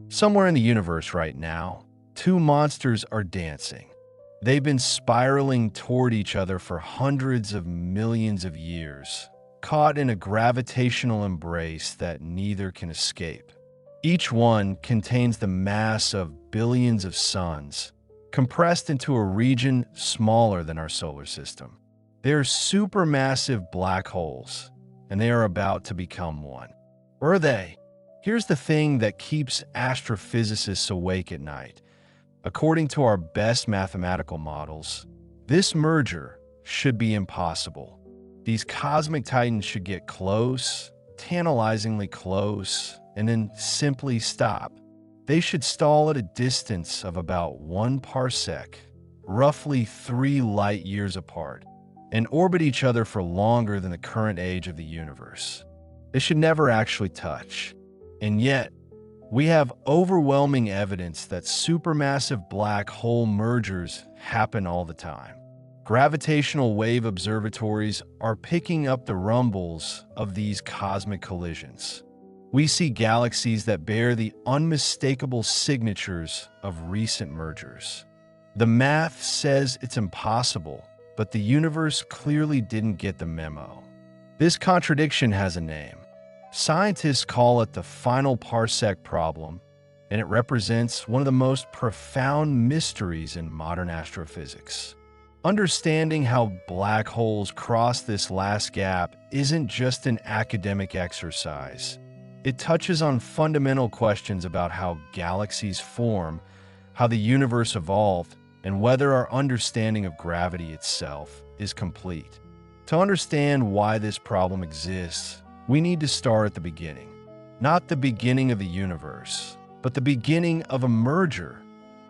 Somewhere in the universe right now, two monsters are dancing. They've been spiraling toward each other for hundreds of millions of years, caught in a gravitational embrace that neither can escape. Each one contains the mass of billions of suns, compressed into a region smaller than our solar system. They are supermassive black holes, and they are about to become one. Or are they? Here's the thing that keeps astrophysicists awake at night. According to our best mathematical models, this merger should be impossible. These cosmic titans should get close, tantalizingly close, and then simply stop. They should stall at a distance of about 1 parsec, roughly 3 light years apart, and orbit each other for longer than the current age of the universe. They should never actually touch. And yet, we have overwhelming evidence that supermassive black hole mergers happen all the time. Gravitational wave observatories are picking up the rumbles of these cosmic collisions. We see galaxies that bear the unmistakable signatures of recent mergers. The math says it's impossible, but the universe clearly didn't get the memo. This contradiction has a name. Scientists call it the Final Parsec Problem, and it represents one of the most profound mysteries in modern astrophysics. Understanding how black holes cross this last gap isn't just an academic exercise. It touches on fundamental questions about how galaxies form, how the universe evolved, and whether our understanding of gravity itself is complete. To understand why this problem exists, we need to start at the beginning. Not the beginning of the universe, but the beginning of a merger,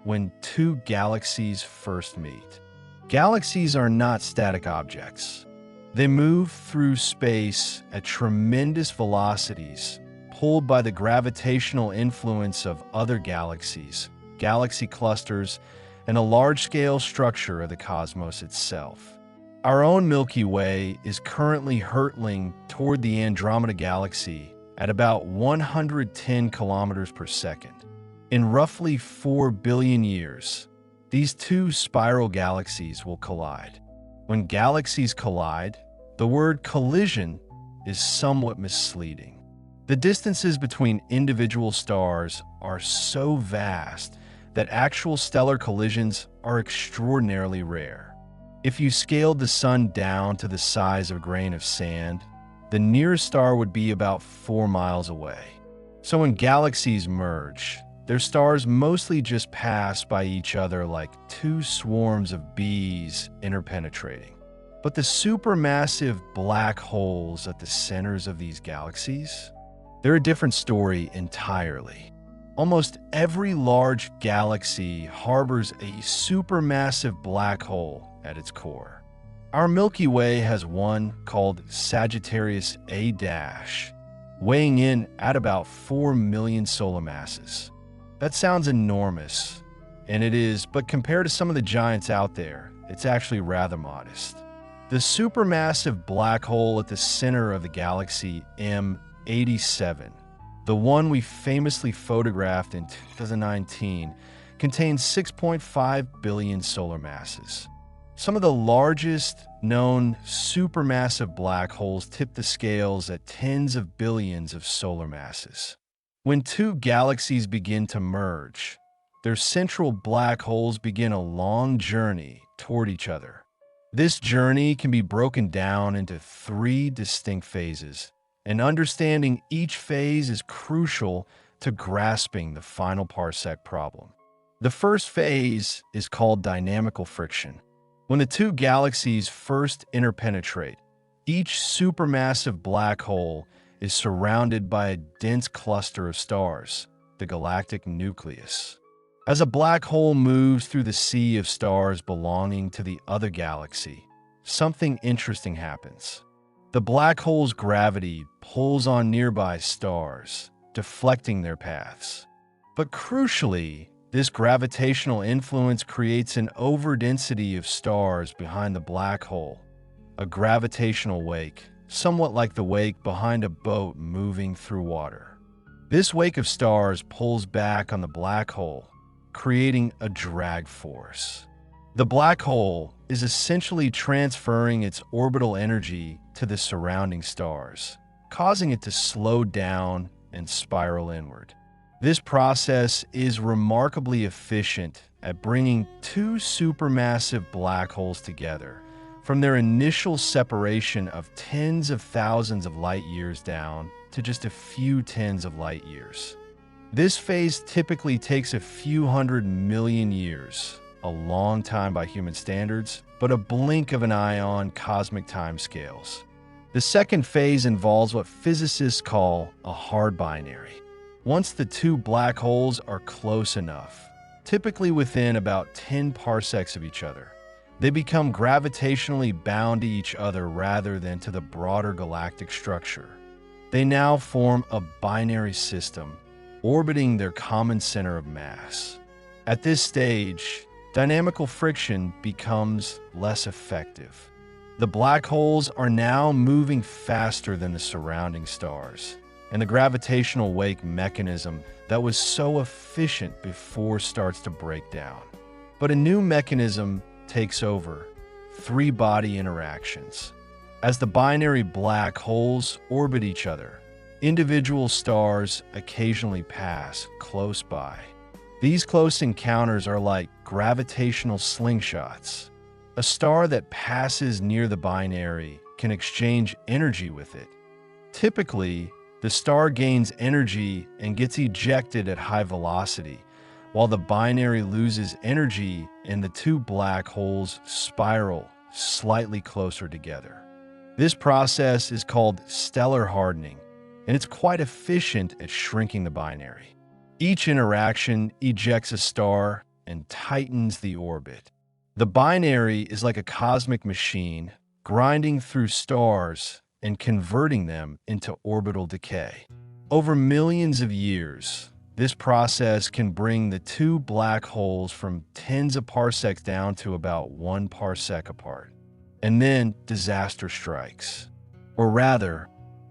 when two galaxies first meet. Galaxies are not static objects. They move through space at tremendous velocities, pulled by the gravitational influence of other galaxies, galaxy clusters, and a large-scale structure of the cosmos itself. Our own Milky Way is currently hurtling toward the Andromeda Galaxy at about 110 kilometers per second. In roughly 4 billion years, these two spiral galaxies will collide. When galaxies collide, the word collision is somewhat misleading. The distances between individual stars are so vast that actual stellar collisions are extraordinarily rare. If you scaled the sun down to the size of a grain of sand, the nearest star would be about 4 miles away. So when galaxies merge, their stars mostly just pass by each other like two swarms of bees interpenetrating. But the supermassive black holes at the centers of these galaxies, they're a different story entirely. Almost every large galaxy harbors a supermassive black hole at its core. Our Milky Way has one called Sagittarius A-, weighing in at about 4 million solar masses. That sounds enormous, and it is, but compared to some of the giants out there, it's actually rather modest. The supermassive black hole at the center of the galaxy M87, the one we famously photographed in 2019, contains 6.5 billion solar masses. Some of the largest known supermassive black holes tip the scales at tens of billions of solar masses. When two galaxies begin to merge, their central black holes begin a long journey toward each other. This journey can be broken down into 3 distinct phases, and understanding each phase is crucial to grasping the Final Parsec Problem. The first phase is called dynamical friction. When the two galaxies first interpenetrate, each supermassive black hole is surrounded by a dense cluster of stars, the galactic nucleus. As a black hole moves through the sea of stars belonging to the other galaxy, something interesting happens. The black hole's gravity pulls on nearby stars, deflecting their paths. But crucially, this gravitational influence creates an overdensity of stars behind the black hole, a gravitational wake, somewhat like the wake behind a boat moving through water. This wake of stars pulls back on the black hole, creating a drag force. The black hole is essentially transferring its orbital energy to the surrounding stars, causing it to slow down and spiral inward. This process is remarkably efficient at bringing two supermassive black holes together from their initial separation of tens of thousands of light years down to just a few tens of light years. This phase typically takes a few 100 million years, a long time by human standards, but a blink of an eye on cosmic timescales. The second phase involves what physicists call a hard binary. Once the two black holes are close enough, typically within about 10 parsecs of each other, they become gravitationally bound to each other rather than to the broader galactic structure. They now form a binary system, orbiting their common center of mass. At this stage, dynamical friction becomes less effective. The black holes are now moving faster than the surrounding stars, and the gravitational wake mechanism that was so efficient before starts to break down. But a new mechanism takes over: three-body interactions. As the binary black holes orbit each other, individual stars occasionally pass close by. These close encounters are like gravitational slingshots. A star that passes near the binary can exchange energy with it. Typically, the star gains energy and gets ejected at high velocity, while the binary loses energy and the two black holes spiral slightly closer together. This process is called stellar hardening, and it's quite efficient at shrinking the binary. Each interaction ejects a star and tightens the orbit. The binary is like a cosmic machine, grinding through stars and converting them into orbital decay. Over millions of years, this process can bring the two black holes from tens of parsecs down to about 1 parsec apart. And then disaster strikes. Or rather,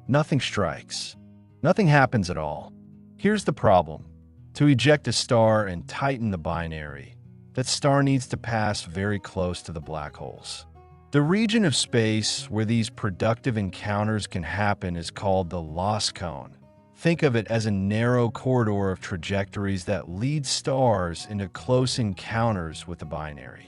nothing strikes. Nothing happens at all. Here's the problem. To eject a star and tighten the binary, that star needs to pass very close to the black holes. The region of space where these productive encounters can happen is called the loss cone. Think of it as a narrow corridor of trajectories that lead stars into close encounters with the binary.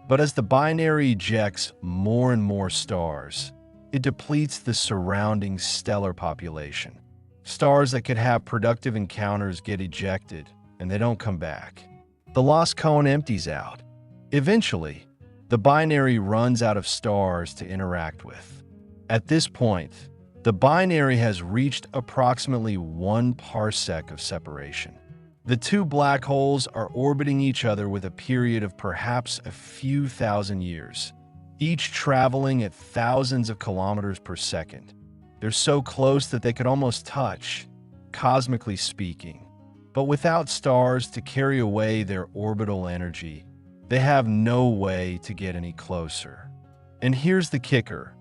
But as the binary ejects more and more stars, it depletes the surrounding stellar population. Stars that could have productive encounters get ejected, and they don't come back. The loss cone empties out. Eventually, the binary runs out of stars to interact with. At this point, the binary has reached approximately 1 parsec of separation. The two black holes are orbiting each other with a period of perhaps a few thousand years, each traveling at thousands of kilometers per second. They're so close that they could almost touch, cosmically speaking. But without stars to carry away their orbital energy, they have no way to get any closer. And here's the kicker.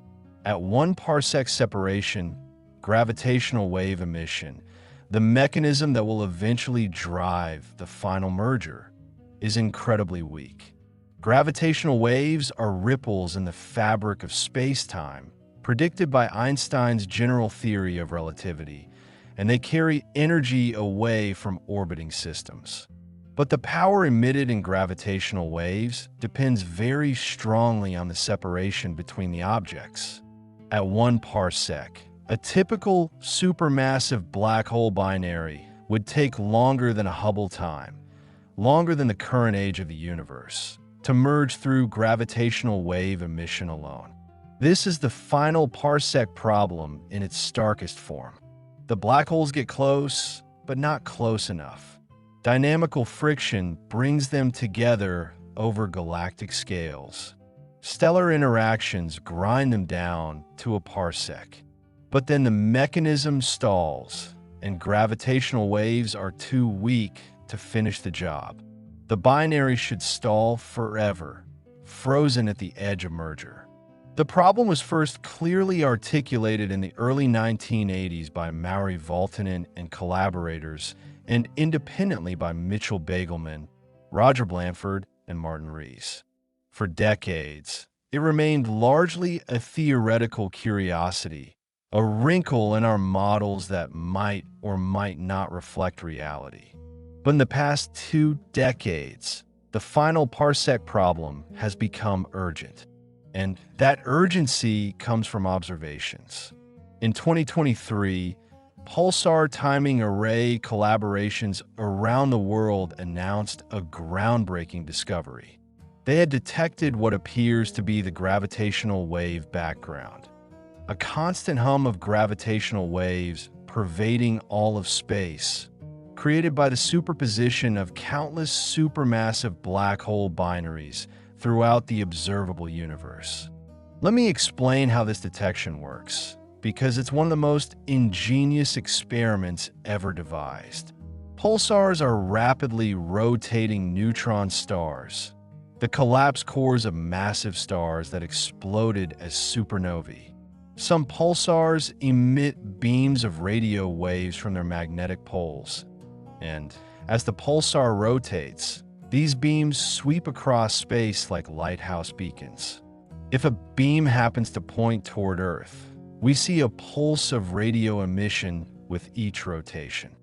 At 1 parsec separation, gravitational wave emission, the mechanism that will eventually drive the final merger, is incredibly weak. Gravitational waves are ripples in the fabric of space-time, predicted by Einstein's general theory of relativity, and they carry energy away from orbiting systems. But the power emitted in gravitational waves depends very strongly on the separation between the objects. At 1 parsec, a typical supermassive black hole binary would take longer than a Hubble time, longer than the current age of the universe, to merge through gravitational wave emission alone. This is the Final Parsec Problem in its starkest form. The black holes get close, but not close enough. Dynamical friction brings them together over galactic scales. Stellar interactions grind them down to a parsec. But then the mechanism stalls, and gravitational waves are too weak to finish the job. The binary should stall forever, frozen at the edge of merger. The problem was first clearly articulated in the early 1980s by Maury Valtonen and collaborators, and independently by Mitchell Bagelman, Roger Blanford, and Martin Rees. For decades, it remained largely a theoretical curiosity, a wrinkle in our models that might or might not reflect reality. But in the past 2 decades, the Final Parsec Problem has become urgent. And that urgency comes from observations. In 2023, pulsar timing array collaborations around the world announced a groundbreaking discovery. They had detected what appears to be the gravitational wave background, a constant hum of gravitational waves pervading all of space, created by the superposition of countless supermassive black hole binaries throughout the observable universe. Let me explain how this detection works, because it's one of the most ingenious experiments ever devised. Pulsars are rapidly rotating neutron stars, the collapsed cores of massive stars that exploded as supernovae. Some pulsars emit beams of radio waves from their magnetic poles, and as the pulsar rotates, these beams sweep across space like lighthouse beacons. If a beam happens to point toward Earth, we see a pulse of radio emission with each rotation.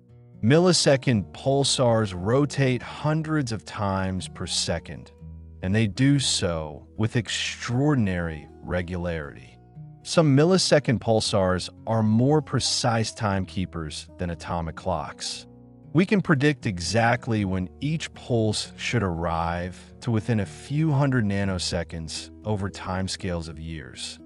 Millisecond pulsars rotate hundreds of times per second, and they do so with extraordinary regularity. Some millisecond pulsars are more precise timekeepers than atomic clocks. We can predict exactly when each pulse should arrive to within a few hundred nanoseconds over timescales of years.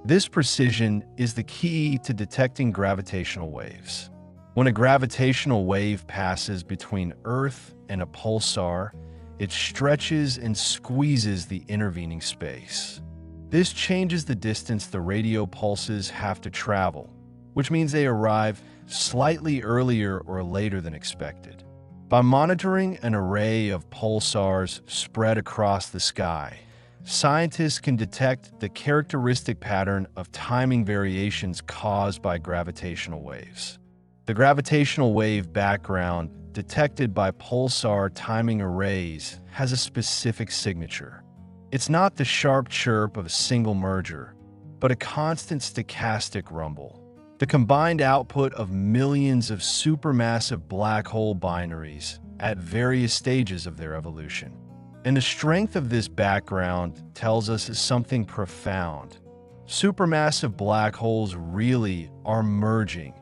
This precision is the key to detecting gravitational waves. When a gravitational wave passes between Earth and a pulsar, it stretches and squeezes the intervening space. This changes the distance the radio pulses have to travel, which means they arrive slightly earlier or later than expected. By monitoring an array of pulsars spread across the sky, scientists can detect the characteristic pattern of timing variations caused by gravitational waves. The gravitational wave background detected by pulsar timing arrays has a specific signature. It's not the sharp chirp of a single merger, but a constant stochastic rumble, the combined output of millions of supermassive black hole binaries at various stages of their evolution. And the strength of this background tells us something profound. Supermassive black holes really are merging,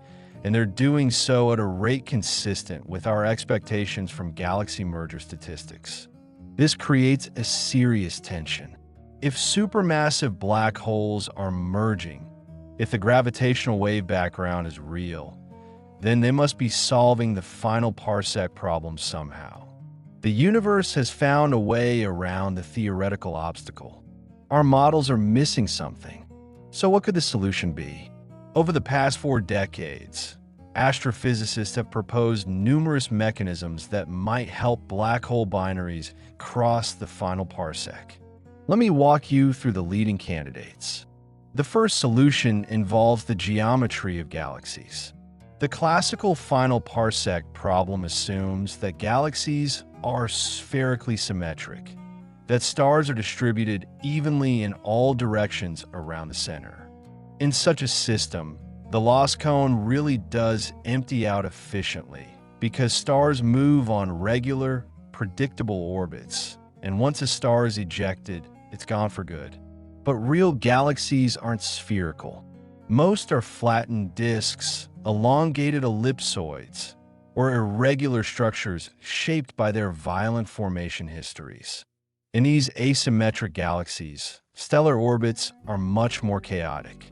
and they're doing so at a rate consistent with our expectations from galaxy merger statistics. This creates a serious tension. If supermassive black holes are merging, if the gravitational wave background is real, then they must be solving the Final Parsec Problem somehow. The universe has found a way around the theoretical obstacle. Our models are missing something. So what could the solution be? Over the past 4 decades, astrophysicists have proposed numerous mechanisms that might help black hole binaries cross the Final Parsec. Let me walk you through the leading candidates. The first solution involves the geometry of galaxies. The classical Final Parsec Problem assumes that galaxies are spherically symmetric, that stars are distributed evenly in all directions around the center. In such a system, the lost cone really does empty out efficiently because stars move on regular, predictable orbits, and once a star is ejected, it's gone for good. But real galaxies aren't spherical. Most are flattened disks, elongated ellipsoids, or irregular structures shaped by their violent formation histories. In these asymmetric galaxies, stellar orbits are much more chaotic.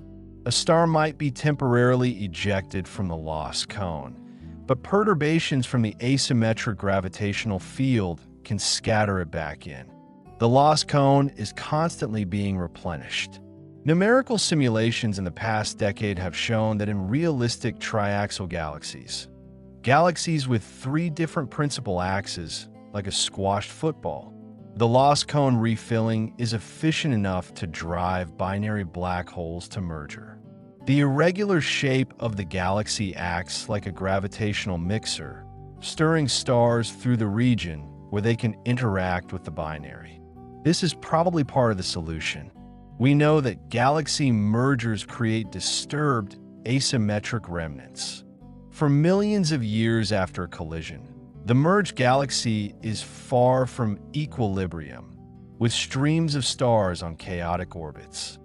A star might be temporarily ejected from the lost cone, but perturbations from the asymmetric gravitational field can scatter it back in. The lost cone is constantly being replenished. Numerical simulations in the past decade have shown that in realistic triaxial galaxies, galaxies with 3 different principal axes, like a squashed football, The lost cone refilling is efficient enough to drive binary black holes to merger. The irregular shape of the galaxy acts like a gravitational mixer, stirring stars through the region where they can interact with the binary. This is probably part of the solution. We know that galaxy mergers create disturbed, asymmetric remnants. For millions of years after a collision, the merged galaxy is far from equilibrium, with streams of stars on chaotic orbits.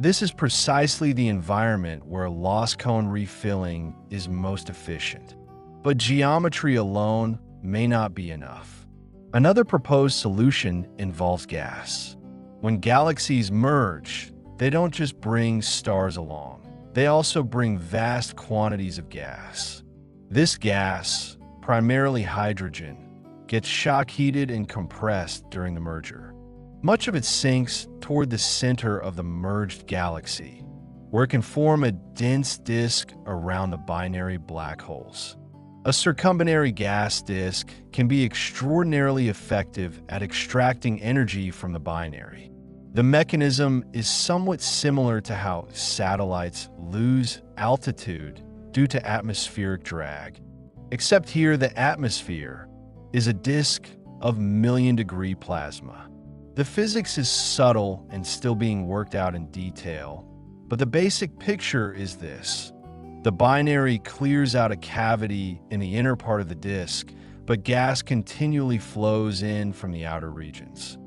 This is precisely the environment where lost cone refilling is most efficient. But geometry alone may not be enough. Another proposed solution involves gas. When galaxies merge, they don't just bring stars along. They also bring vast quantities of gas. This gas, primarily hydrogen, gets shock heated and compressed during the merger. Much of it sinks toward the center of the merged galaxy, where it can form a dense disk around the binary black holes. A circumbinary gas disk can be extraordinarily effective at extracting energy from the binary. The mechanism is somewhat similar to how satellites lose altitude due to atmospheric drag, except here the atmosphere is a disk of million-degree plasma. The physics is subtle and still being worked out in detail, but the basic picture is this. The binary clears out a cavity in the inner part of the disk, but gas continually flows in from the outer regions.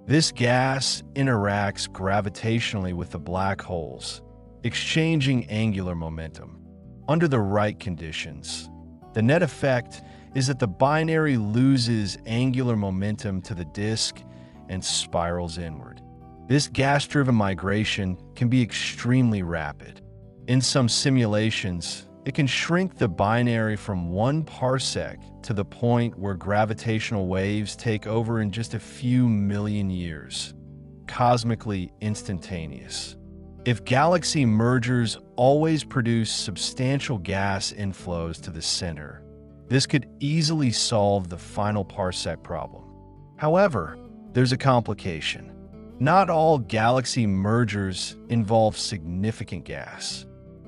This gas interacts gravitationally with the black holes, exchanging angular momentum. Under the right conditions, the net effect is that the binary loses angular momentum to the disk and spirals inward. This gas-driven migration can be extremely rapid. In some simulations, it can shrink the binary from 1 parsec to the point where gravitational waves take over in just a few million years. Cosmically instantaneous. If galaxy mergers always produce substantial gas inflows to the center, this could easily solve the Final Parsec Problem. However, there's a complication. Not all galaxy mergers involve significant gas.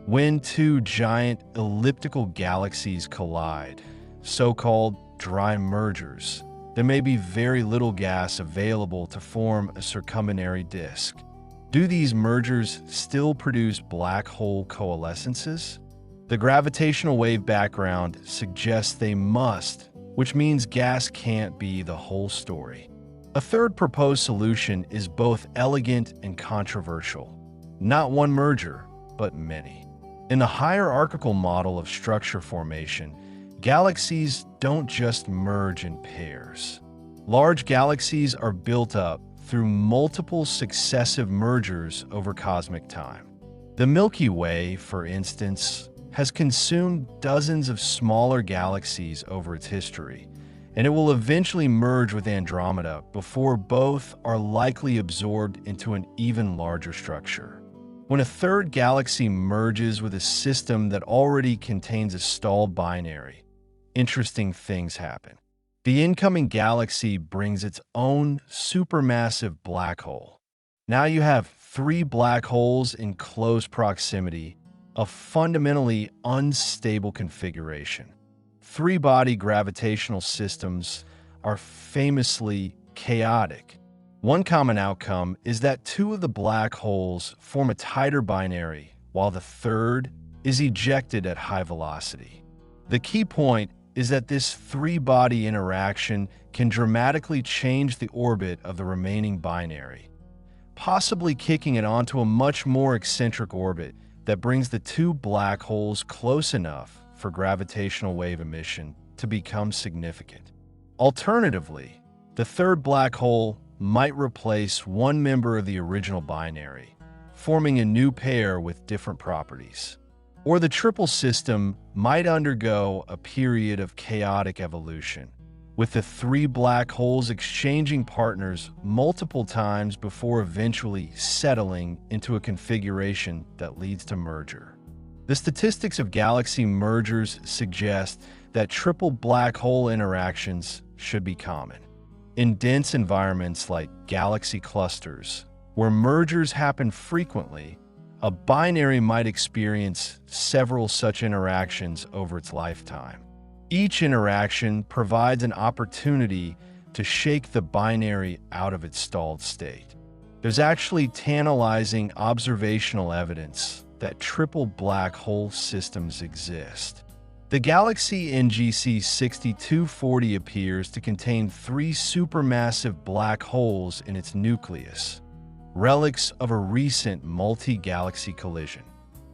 When two giant elliptical galaxies collide, so-called dry mergers, there may be very little gas available to form a circumbinary disk. Do these mergers still produce black hole coalescences? The gravitational wave background suggests they must, which means gas can't be the whole story. A third proposed solution is both elegant and controversial. Not one merger, but many. In the hierarchical model of structure formation, galaxies don't just merge in pairs. Large galaxies are built up through multiple successive mergers over cosmic time. The Milky Way, for instance, has consumed dozens of smaller galaxies over its history, and it will eventually merge with Andromeda before both are likely absorbed into an even larger structure. When a third galaxy merges with a system that already contains a stalled binary, interesting things happen. The incoming galaxy brings its own supermassive black hole. Now you have 3 black holes in close proximity, a fundamentally unstable configuration. 3-body gravitational systems are famously chaotic. One common outcome is that 2 of the black holes form a tighter binary, while the third is ejected at high velocity. The key point is that this 3-body interaction can dramatically change the orbit of the remaining binary, possibly kicking it onto a much more eccentric orbit that brings the 2 black holes close enough for gravitational wave emission to become significant. Alternatively, the third black hole might replace one member of the original binary, forming a new pair with different properties. Or the triple system might undergo a period of chaotic evolution, with the 3 black holes exchanging partners multiple times before eventually settling into a configuration that leads to merger. The statistics of galaxy mergers suggest that triple black hole interactions should be common. In dense environments like galaxy clusters, where mergers happen frequently, a binary might experience several such interactions over its lifetime. Each interaction provides an opportunity to shake the binary out of its stalled state. There's actually tantalizing observational evidence that triple black hole systems exist. The galaxy NGC 6240 appears to contain 3 supermassive black holes in its nucleus, relics of a recent multi-galaxy collision.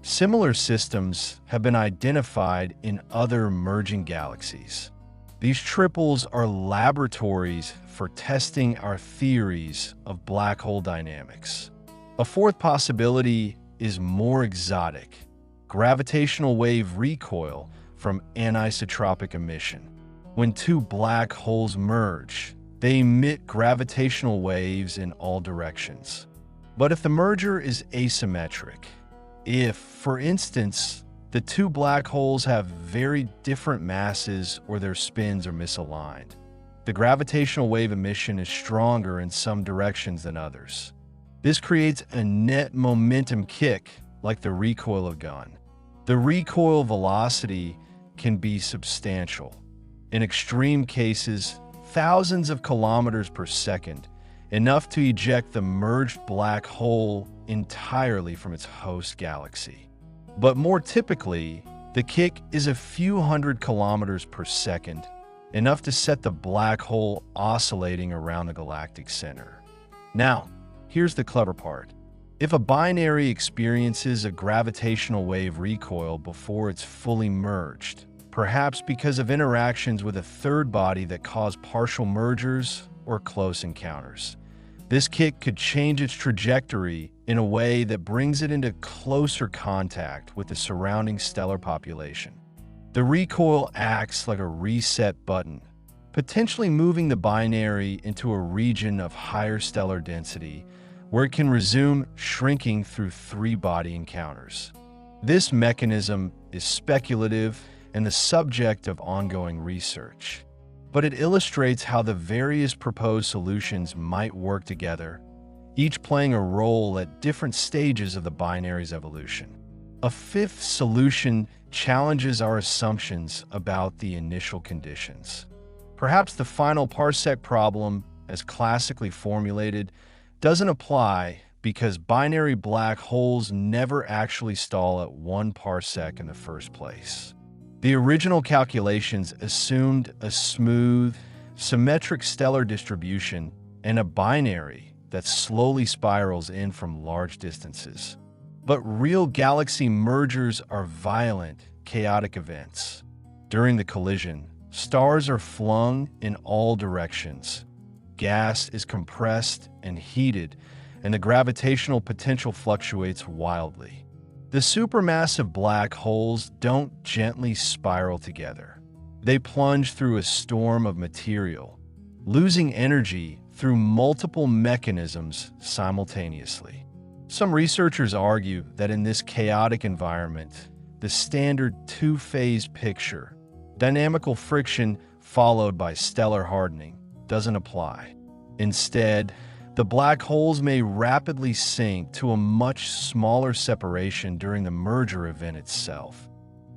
Similar systems have been identified in other merging galaxies. These triples are laboratories for testing our theories of black hole dynamics. A fourth possibility is more exotic: gravitational wave recoil from anisotropic emission. When 2 black holes merge, they emit gravitational waves in all directions. But if the merger is asymmetric, if, for instance, the 2 black holes have very different masses or their spins are misaligned, the gravitational wave emission is stronger in some directions than others. This creates a net momentum kick like the recoil of a gun. The recoil velocity can be substantial. In extreme cases, thousands of kilometers per second, enough to eject the merged black hole entirely from its host galaxy. But more typically, the kick is a few hundred kilometers per second, enough to set the black hole oscillating around the galactic center. Now, here's the clever part. If a binary experiences a gravitational wave recoil before it's fully merged, perhaps because of interactions with a third body that cause partial mergers or close encounters, this kick could change its trajectory in a way that brings it into closer contact with the surrounding stellar population. The recoil acts like a reset button, potentially moving the binary into a region of higher stellar density where it can resume shrinking through 3-body encounters. This mechanism is speculative and the subject of ongoing research, but it illustrates how the various proposed solutions might work together, each playing a role at different stages of the binary's evolution. A fifth solution challenges our assumptions about the initial conditions. Perhaps the Final Parsec Problem, as classically formulated, doesn't apply because binary black holes never actually stall at 1 parsec in the first place. The original calculations assumed a smooth, symmetric stellar distribution and a binary that slowly spirals in from large distances. But real galaxy mergers are violent, chaotic events. During the collision, stars are flung in all directions. Gas is compressed and heated, and the gravitational potential fluctuates wildly. The supermassive black holes don't gently spiral together. They plunge through a storm of material, losing energy through multiple mechanisms simultaneously. Some researchers argue that in this chaotic environment, the standard 2-phase picture, dynamical friction followed by stellar hardening, doesn't apply. Instead, the black holes may rapidly sink to a much smaller separation during the merger event itself,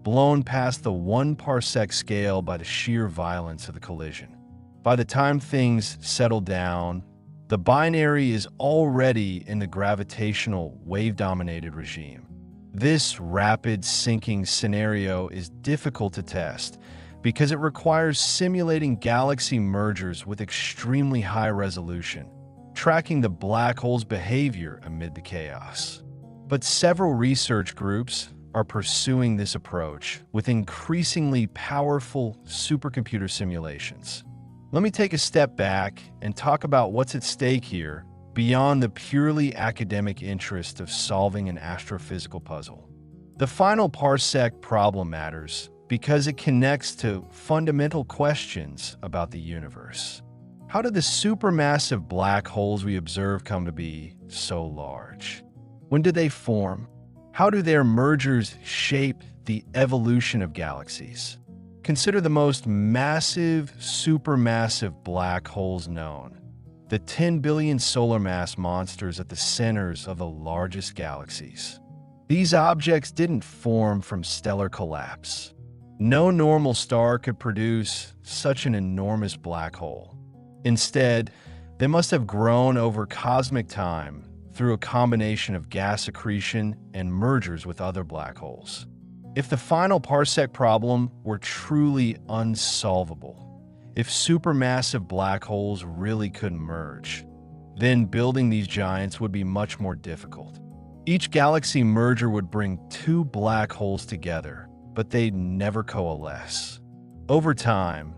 blown past the 1 parsec scale by the sheer violence of the collision. By the time things settle down, the binary is already in the gravitational wave-dominated regime. This rapid sinking scenario is difficult to test because it requires simulating galaxy mergers with extremely high resolution, tracking the black hole's behavior amid the chaos. But several research groups are pursuing this approach with increasingly powerful supercomputer simulations. Let me take a step back and talk about what's at stake here beyond the purely academic interest of solving an astrophysical puzzle. The Final Parsec Problem matters because it connects to fundamental questions about the universe. How did the supermassive black holes we observe come to be so large? When did they form? How do their mergers shape the evolution of galaxies? Consider the most massive, supermassive black holes known, the 10 billion solar mass monsters at the centers of the largest galaxies. These objects didn't form from stellar collapse. No normal star could produce such an enormous black hole. Instead, they must have grown over cosmic time through a combination of gas accretion and mergers with other black holes. If the Final Parsec Problem were truly unsolvable, if supermassive black holes really couldn't merge, then building these giants would be much more difficult. Each galaxy merger would bring two black holes together, but they'd never coalesce. Over time,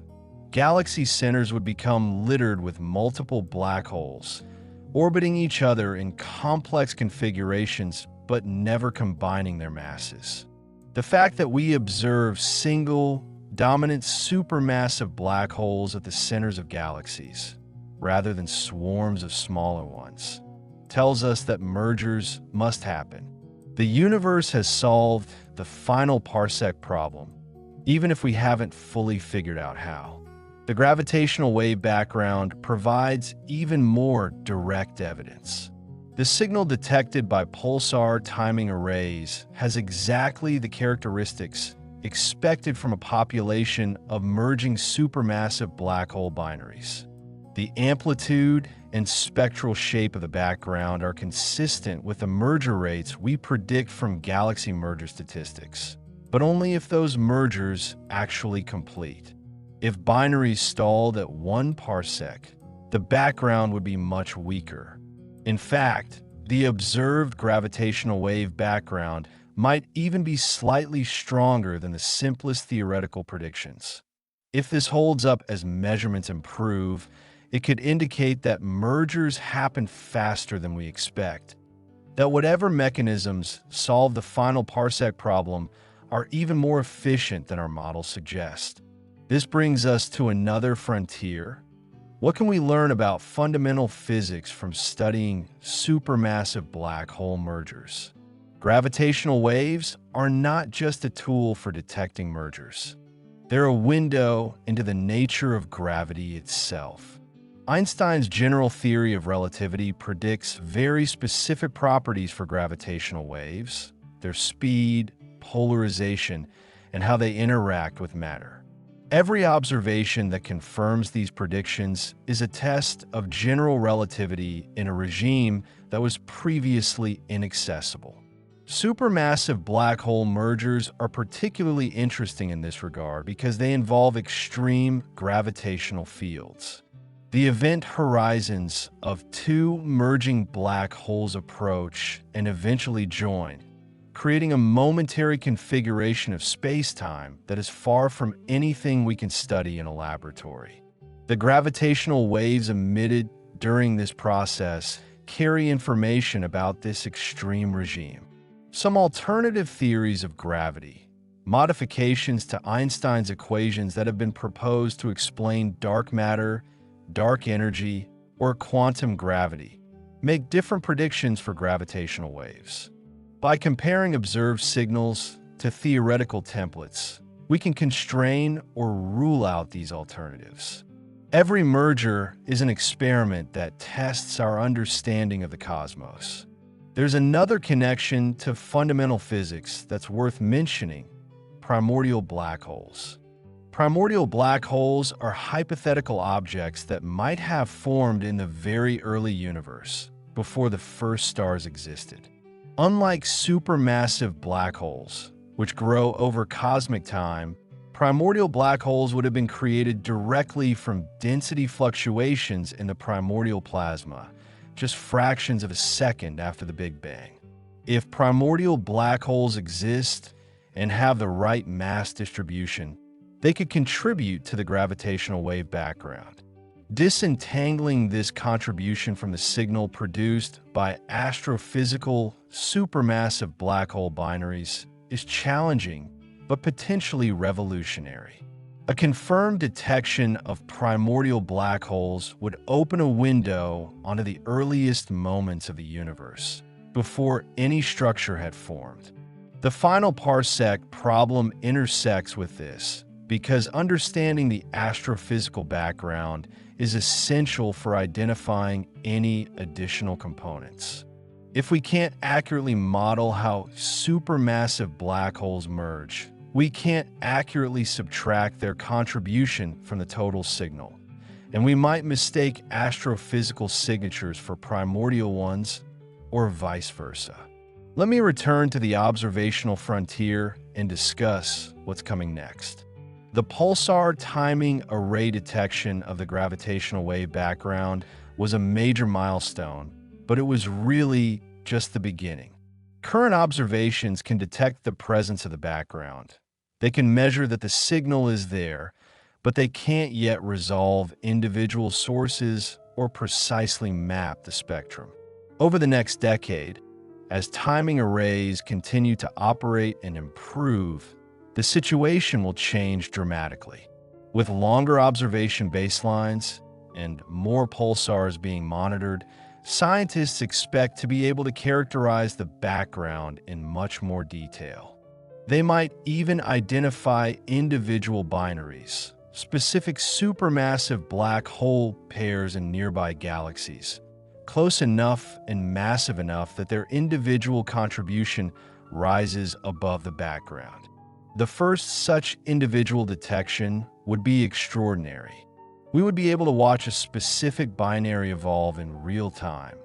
galaxy centers would become littered with multiple black holes, orbiting each other in complex configurations but never combining their masses. The fact that we observe single, dominant supermassive black holes at the centers of galaxies, rather than swarms of smaller ones, tells us that mergers must happen. The universe has solved the Final Parsec Problem, even if we haven't fully figured out how. The gravitational wave background provides even more direct evidence. The signal detected by pulsar timing arrays has exactly the characteristics expected from a population of merging supermassive black hole binaries. The amplitude and spectral shape of the background are consistent with the merger rates we predict from galaxy merger statistics, but only if those mergers actually complete. If binaries stalled at 1 parsec, the background would be much weaker. In fact, the observed gravitational wave background might even be slightly stronger than the simplest theoretical predictions. If this holds up as measurements improve, it could indicate that mergers happen faster than we expect, that whatever mechanisms solve the Final Parsec Problem are even more efficient than our models suggest. This brings us to another frontier. What can we learn about fundamental physics from studying supermassive black hole mergers? Gravitational waves are not just a tool for detecting mergers. They're a window into the nature of gravity itself. Einstein's general theory of relativity predicts very specific properties for gravitational waves, their speed, polarization, and how they interact with matter. Every observation that confirms these predictions is a test of general relativity in a regime that was previously inaccessible. Supermassive black hole mergers are particularly interesting in this regard because they involve extreme gravitational fields. The event horizons of two merging black holes approach and eventually join, creating a momentary configuration of space-time that is far from anything we can study in a laboratory. The gravitational waves emitted during this process carry information about this extreme regime. Some alternative theories of gravity, modifications to Einstein's equations that have been proposed to explain dark matter, dark energy, or quantum gravity, make different predictions for gravitational waves. By comparing observed signals to theoretical templates, we can constrain or rule out these alternatives. Every merger is an experiment that tests our understanding of the cosmos. There's another connection to fundamental physics that's worth mentioning: primordial black holes. Primordial black holes are hypothetical objects that might have formed in the very early universe, before the first stars existed. Unlike supermassive black holes, which grow over cosmic time, primordial black holes would have been created directly from density fluctuations in the primordial plasma, just fractions of a second after the Big Bang. If primordial black holes exist and have the right mass distribution, they could contribute to the gravitational wave background. Disentangling this contribution from the signal produced by astrophysical supermassive black hole binaries is challenging, but potentially revolutionary. A confirmed detection of primordial black holes would open a window onto the earliest moments of the universe, before any structure had formed. The Final Parsec Problem intersects with this, because understanding the astrophysical background is essential for identifying any additional components. If we can't accurately model how supermassive black holes merge, we can't accurately subtract their contribution from the total signal, and we might mistake astrophysical signatures for primordial ones, or vice versa. Let me return to the observational frontier and discuss what's coming next. The pulsar timing array detection of the gravitational wave background was a major milestone, but it was really just the beginning. Current observations can detect the presence of the background. They can measure that the signal is there, but they can't yet resolve individual sources or precisely map the spectrum. Over the next decade, as timing arrays continue to operate and improve, the situation will change dramatically. With longer observation baselines and more pulsars being monitored, scientists expect to be able to characterize the background in much more detail. They might even identify individual binaries, specific supermassive black hole pairs in nearby galaxies, close enough and massive enough that their individual contribution rises above the background. The first such individual detection would be extraordinary. We would be able to watch a specific binary evolve in real time.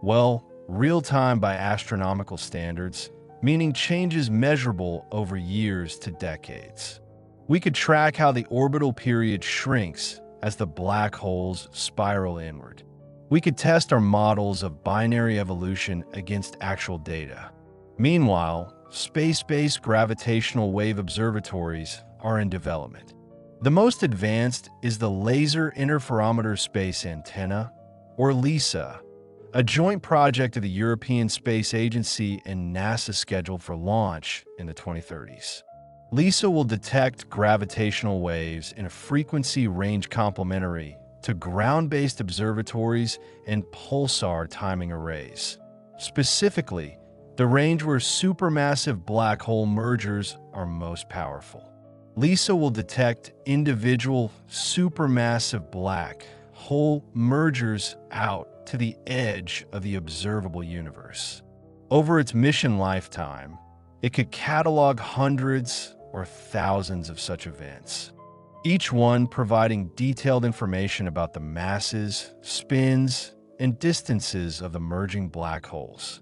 Well, real time by astronomical standards, meaning changes measurable over years to decades. We could track how the orbital period shrinks as the black holes spiral inward. We could test our models of binary evolution against actual data. Meanwhile, space-based gravitational wave observatories are in development. The most advanced is the Laser Interferometer Space Antenna, or LISA, a joint project of the European Space Agency and NASA scheduled for launch in the 2030s. LISA will detect gravitational waves in a frequency range complementary to ground-based observatories and pulsar timing arrays. Specifically, the range where supermassive black hole mergers are most powerful. LISA will detect individual supermassive black hole mergers out to the edge of the observable universe. Over its mission lifetime, it could catalog hundreds or thousands of such events, each one providing detailed information about the masses, spins, and distances of the merging black holes.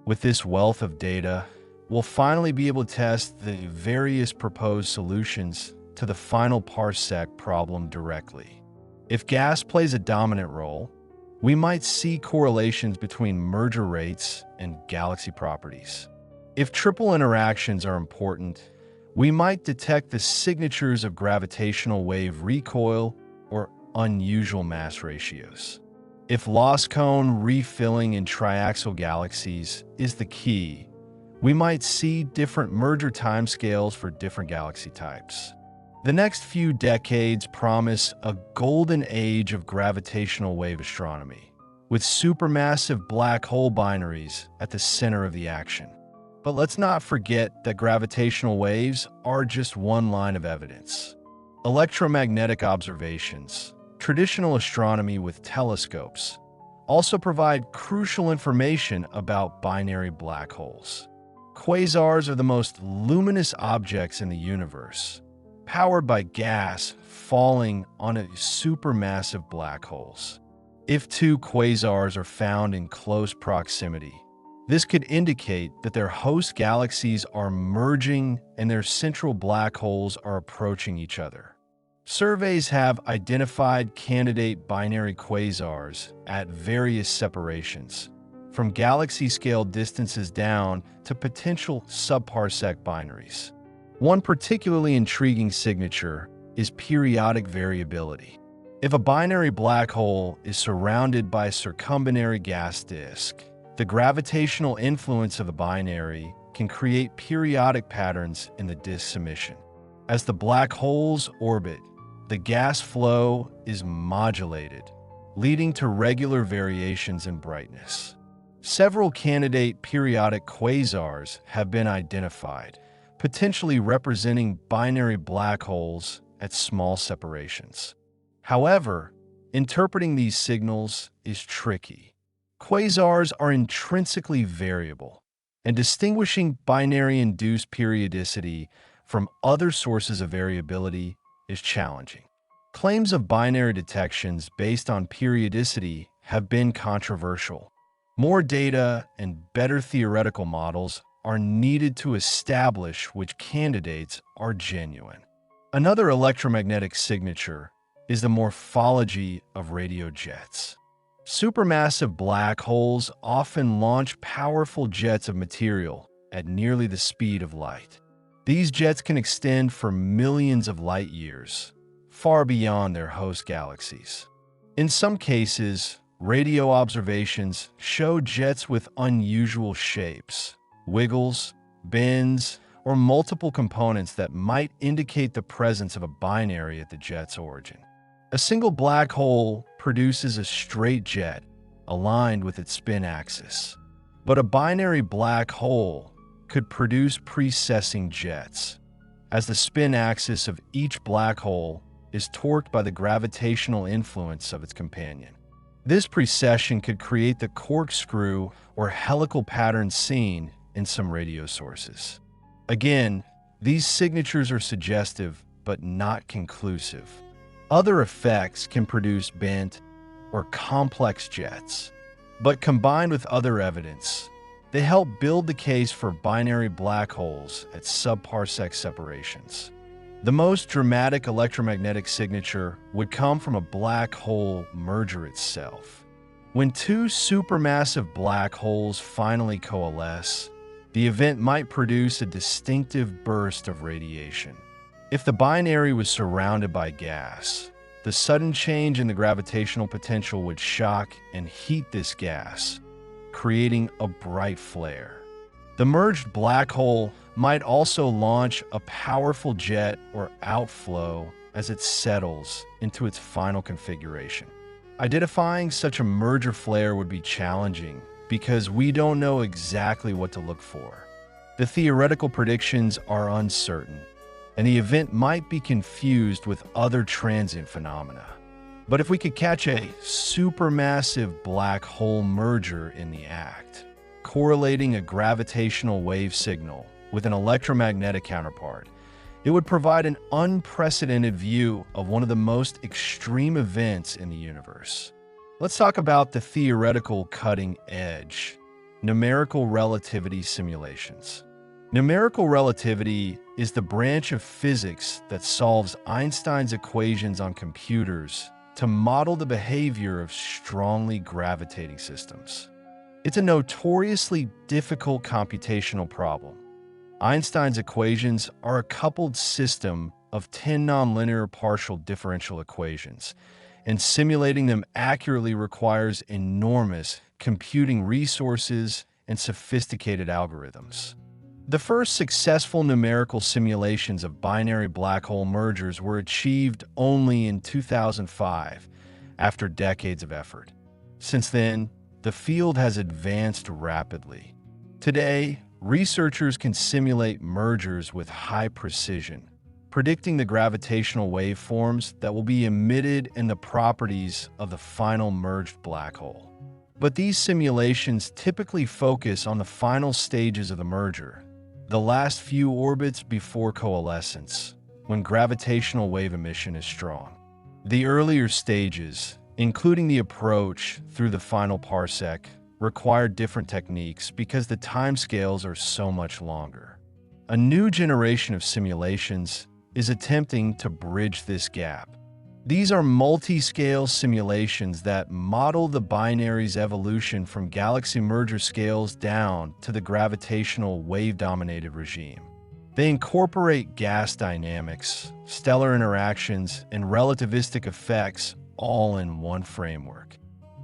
With this wealth of data, we'll finally be able to test the various proposed solutions to the Final Parsec Problem directly. If gas plays a dominant role, we might see correlations between merger rates and galaxy properties. If triple interactions are important, we might detect the signatures of gravitational wave recoil or unusual mass ratios. If lost cone refilling in triaxial galaxies is the key, we might see different merger timescales for different galaxy types. The next few decades promise a golden age of gravitational wave astronomy, with supermassive black hole binaries at the center of the action. But let's not forget that gravitational waves are just one line of evidence. Electromagnetic observations, traditional astronomy with telescopes, also provide crucial information about binary black holes. Quasars are the most luminous objects in the universe, powered by gas falling on supermassive black holes. If two quasars are found in close proximity, this could indicate that their host galaxies are merging and their central black holes are approaching each other. Surveys have identified candidate binary quasars at various separations, from galaxy-scale distances down to potential subparsec binaries. One particularly intriguing signature is periodic variability. If a binary black hole is surrounded by a circumbinary gas disk, the gravitational influence of the binary can create periodic patterns in the disk's emission. As the black holes orbit, the gas flow is modulated, leading to regular variations in brightness. Several candidate periodic quasars have been identified, potentially representing binary black holes at small separations. However, interpreting these signals is tricky. Quasars are intrinsically variable, and distinguishing binary-induced periodicity from other sources of variability is challenging. Claims of binary detections based on periodicity have been controversial. More data and better theoretical models are needed to establish which candidates are genuine. Another electromagnetic signature is the morphology of radio jets. Supermassive black holes often launch powerful jets of material at nearly the speed of light. These jets can extend for millions of light years, far beyond their host galaxies. In some cases, radio observations show jets with unusual shapes, wiggles, bends, or multiple components that might indicate the presence of a binary at the jet's origin. A single black hole produces a straight jet aligned with its spin axis, but a binary black hole could produce precessing jets, as the spin axis of each black hole is torqued by the gravitational influence of its companion. This precession could create the corkscrew or helical pattern seen in some radio sources. Again, these signatures are suggestive but not conclusive. Other effects can produce bent or complex jets, but combined with other evidence, they help build the case for binary black holes at sub-parsec separations. The most dramatic electromagnetic signature would come from a black hole merger itself. When two supermassive black holes finally coalesce, the event might produce a distinctive burst of radiation. If the binary was surrounded by gas, the sudden change in the gravitational potential would shock and heat this gas, creating a bright flare. The merged black hole might also launch a powerful jet or outflow as it settles into its final configuration. Identifying such a merger flare would be challenging because we don't know exactly what to look for. The theoretical predictions are uncertain, and the event might be confused with other transient phenomena. But if we could catch a supermassive black hole merger in the act, correlating a gravitational wave signal with an electromagnetic counterpart, it would provide an unprecedented view of one of the most extreme events in the universe. Let's talk about the theoretical cutting edge: numerical relativity simulations. Numerical relativity is the branch of physics that solves Einstein's equations on computers to model the behavior of strongly gravitating systems. It's a notoriously difficult computational problem. Einstein's equations are a coupled system of 10 nonlinear partial differential equations, and simulating them accurately requires enormous computing resources and sophisticated algorithms. The first successful numerical simulations of binary black hole mergers were achieved only in 2005, after decades of effort. Since then, the field has advanced rapidly. Today, researchers can simulate mergers with high precision, predicting the gravitational waveforms that will be emitted and the properties of the final merged black hole. But these simulations typically focus on the final stages of the merger, the last few orbits before coalescence, when gravitational wave emission is strong. The earlier stages, including the approach through the final parsec, require different techniques because the timescales are so much longer. A new generation of simulations is attempting to bridge this gap. These are multi-scale simulations that model the binary's evolution from galaxy merger scales down to the gravitational wave-dominated regime. They incorporate gas dynamics, stellar interactions, and relativistic effects all in one framework.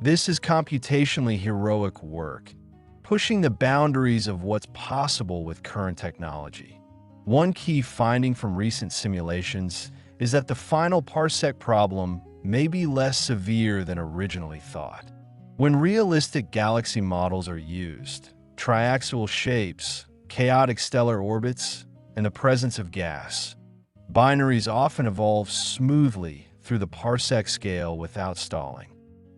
This is computationally heroic work, pushing the boundaries of what's possible with current technology. One key finding from recent simulations is that the Final Parsec Problem may be less severe than originally thought. When realistic galaxy models are used, triaxial shapes, chaotic stellar orbits, and the presence of gas, Binaries often evolve smoothly through the parsec scale without stalling.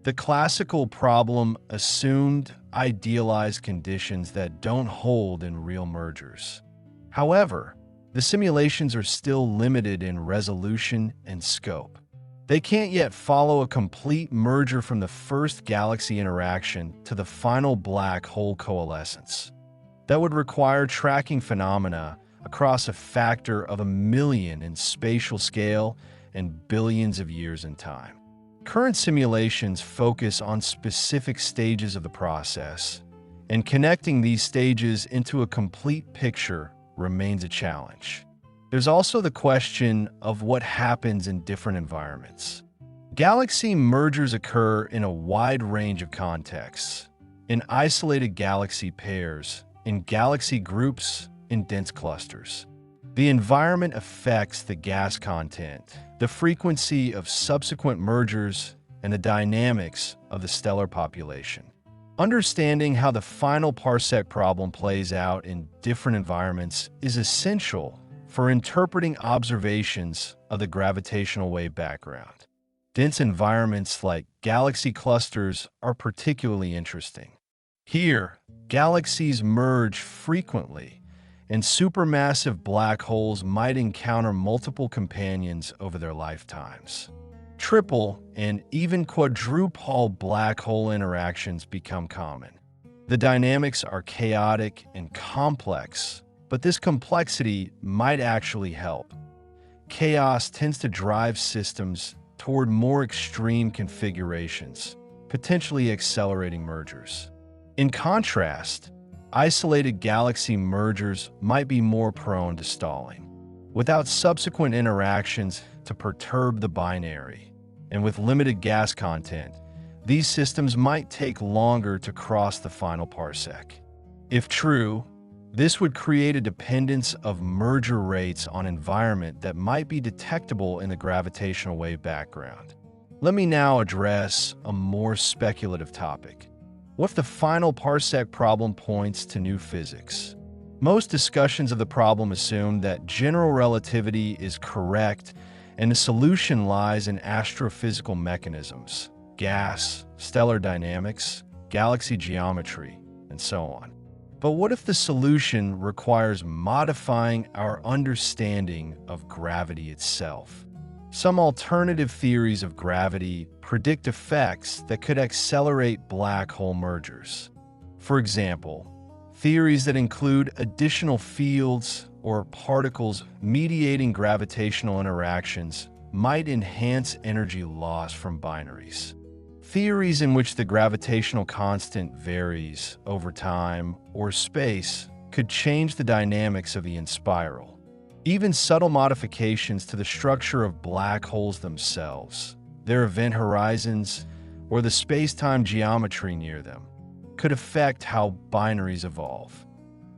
The classical problem assumed idealized conditions that don't hold in real mergers. However, the simulations are still limited in resolution and scope. They can't yet follow a complete merger from the first galaxy interaction to the final black hole coalescence. That would require tracking phenomena across a factor of 1,000,000 in spatial scale and billions of years in time. Current simulations focus on specific stages of the process, and connecting these stages into a complete picture remains a challenge. There's also the question of what happens in different environments. Galaxy mergers occur in a wide range of contexts: in isolated galaxy pairs, in galaxy groups, in dense clusters. The environment affects the gas content, the frequency of subsequent mergers, and the dynamics of the stellar population. Understanding how the final parsec problem plays out in different environments is essential for interpreting observations of the gravitational wave background. Dense environments like galaxy clusters are particularly interesting. Here, galaxies merge frequently, and supermassive black holes might encounter multiple companions over their lifetimes. Triple and even quadruple black hole interactions become common. The dynamics are chaotic and complex, but this complexity might actually help. Chaos tends to drive systems toward more extreme configurations, potentially accelerating mergers. In contrast, isolated galaxy mergers might be more prone to stalling, without subsequent interactions to perturb the binary. And with limited gas content, these systems might take longer to cross the final parsec. If true, this would create a dependence of merger rates on environment that might be detectable in the gravitational wave background. Let me now address a more speculative topic. What if the final parsec problem points to new physics? Most discussions of the problem assume that general relativity is correct and the solution lies in astrophysical mechanisms, gas, stellar dynamics, galaxy geometry, and so on. But what if the solution requires modifying our understanding of gravity itself? Some alternative theories of gravity predict effects that could accelerate black hole mergers. For example, theories that include additional fields or particles mediating gravitational interactions might enhance energy loss from binaries. Theories in which the gravitational constant varies over time or space could change the dynamics of the spiral. Even subtle modifications to the structure of black holes themselves, their event horizons, or the space-time geometry near them, could affect how binaries evolve.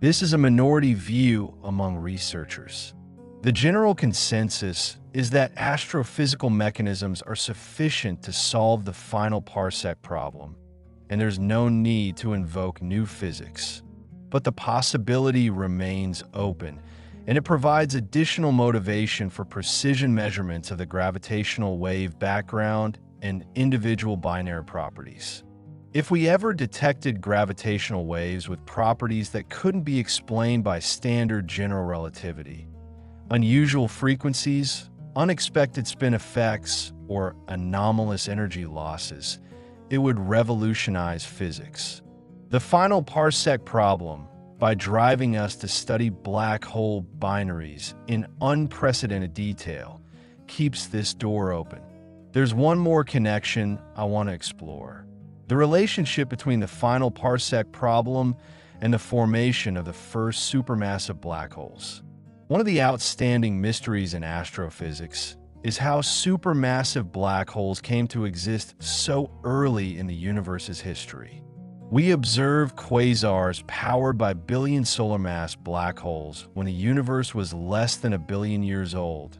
This is a minority view among researchers. The general consensus is that astrophysical mechanisms are sufficient to solve the final parsec problem, and there's no need to invoke new physics. But the possibility remains open, and it provides additional motivation for precision measurements of the gravitational wave background and individual binary properties. If we ever detected gravitational waves with properties that couldn't be explained by standard general relativity, unusual frequencies, unexpected spin effects, or anomalous energy losses, it would revolutionize physics. The final parsec problem, by driving us to study black hole binaries in unprecedented detail, keeps this door open. There's one more connection I want to explore: the relationship between the final parsec problem and the formation of the first supermassive black holes. One of the outstanding mysteries in astrophysics is how supermassive black holes came to exist so early in the universe's history. We observe quasars powered by billion solar mass black holes when the universe was less than 1 billion years old,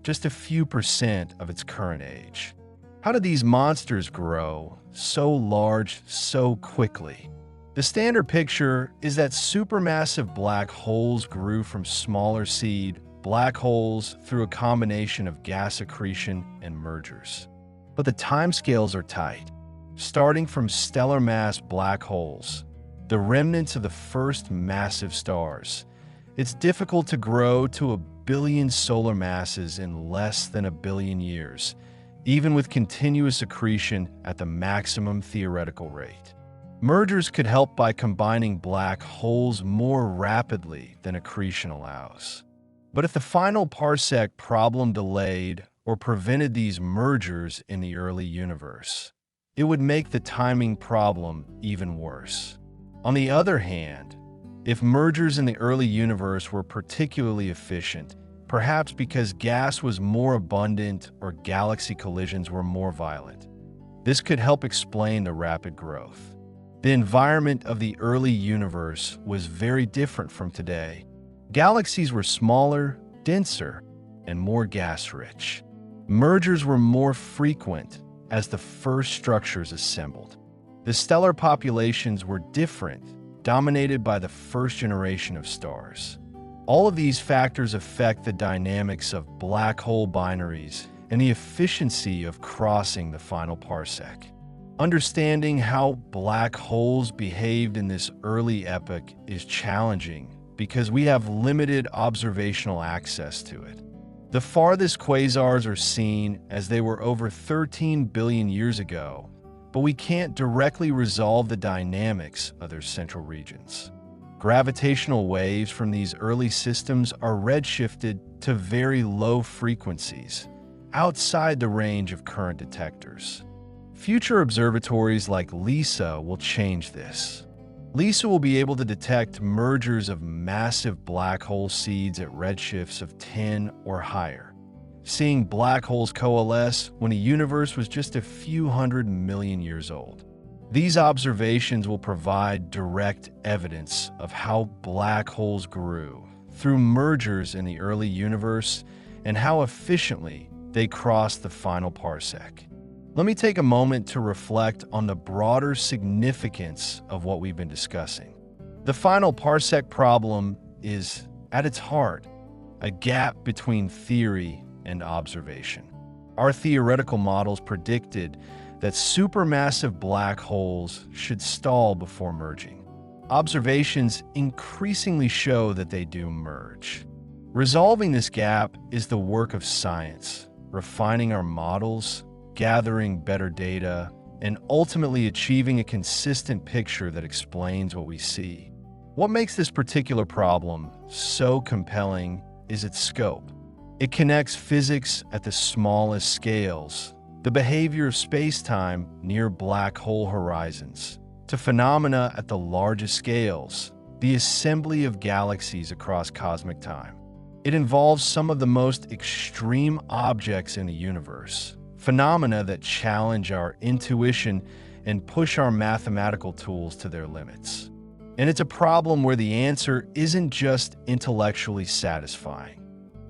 just a few percent of its current age. How did these monsters grow so large so quickly? The standard picture is that supermassive black holes grew from smaller seed black holes through a combination of gas accretion and mergers. But the timescales are tight. Starting from stellar mass black holes, the remnants of the first massive stars, it's difficult to grow to 1 billion solar masses in less than 1 billion years, even with continuous accretion at the maximum theoretical rate. Mergers could help by combining black holes more rapidly than accretion allows. But if the Final Parsec Problem delayed or prevented these mergers in the early universe, it would make the timing problem even worse. On the other hand, if mergers in the early universe were particularly efficient, perhaps because gas was more abundant or galaxy collisions were more violent, this could help explain the rapid growth. The environment of the early universe was very different from today. Galaxies were smaller, denser, and more gas-rich. Mergers were more frequent as the first structures assembled. The stellar populations were different, dominated by the first generation of stars. All of these factors affect the dynamics of black hole binaries and the efficiency of crossing the final parsec. Understanding how black holes behaved in this early epoch is challenging because we have limited observational access to it. The farthest quasars are seen as they were over 13 billion years ago, but we can't directly resolve the dynamics of their central regions. Gravitational waves from these early systems are redshifted to very low frequencies, outside the range of current detectors. Future observatories like LISA will change this. LISA will be able to detect mergers of massive black hole seeds at redshifts of 10 or higher, seeing black holes coalesce when the universe was just a few 100 million years old. These observations will provide direct evidence of how black holes grew through mergers in the early universe and how efficiently they crossed the final parsec. Let me take a moment to reflect on the broader significance of what we've been discussing. The Final Parsec Problem is, at its heart, a gap between theory and observation. Our theoretical models predicted that supermassive black holes should stall before merging. Observations increasingly show that they do merge. Resolving this gap is the work of science, refining our models, gathering better data, and ultimately achieving a consistent picture that explains what we see. What makes this particular problem so compelling is its scope. It connects physics at the smallest scales, the behavior of space-time near black hole horizons, to phenomena at the largest scales, the assembly of galaxies across cosmic time. It involves some of the most extreme objects in the universe, phenomena that challenge our intuition and push our mathematical tools to their limits. And it's a problem where the answer isn't just intellectually satisfying.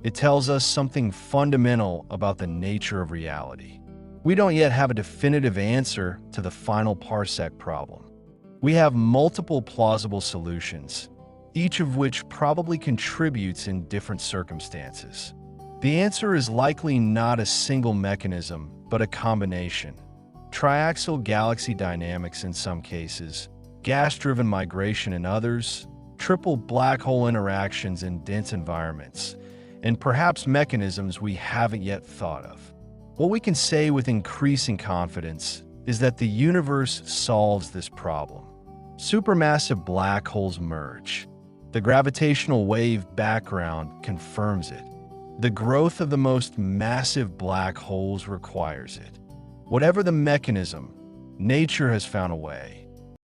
It tells us something fundamental about the nature of reality. We don't yet have a definitive answer to the Final Parsec Problem. We have multiple plausible solutions, each of which probably contributes in different circumstances. The answer is likely not a single mechanism, but a combination. Triaxial galaxy dynamics in some cases, gas-driven migration in others, triple black hole interactions in dense environments, and perhaps mechanisms we haven't yet thought of. What we can say with increasing confidence is that the universe solves this problem. Supermassive black holes merge. The gravitational wave background confirms it. The growth of the most massive black holes requires it. Whatever the mechanism, nature has found a way.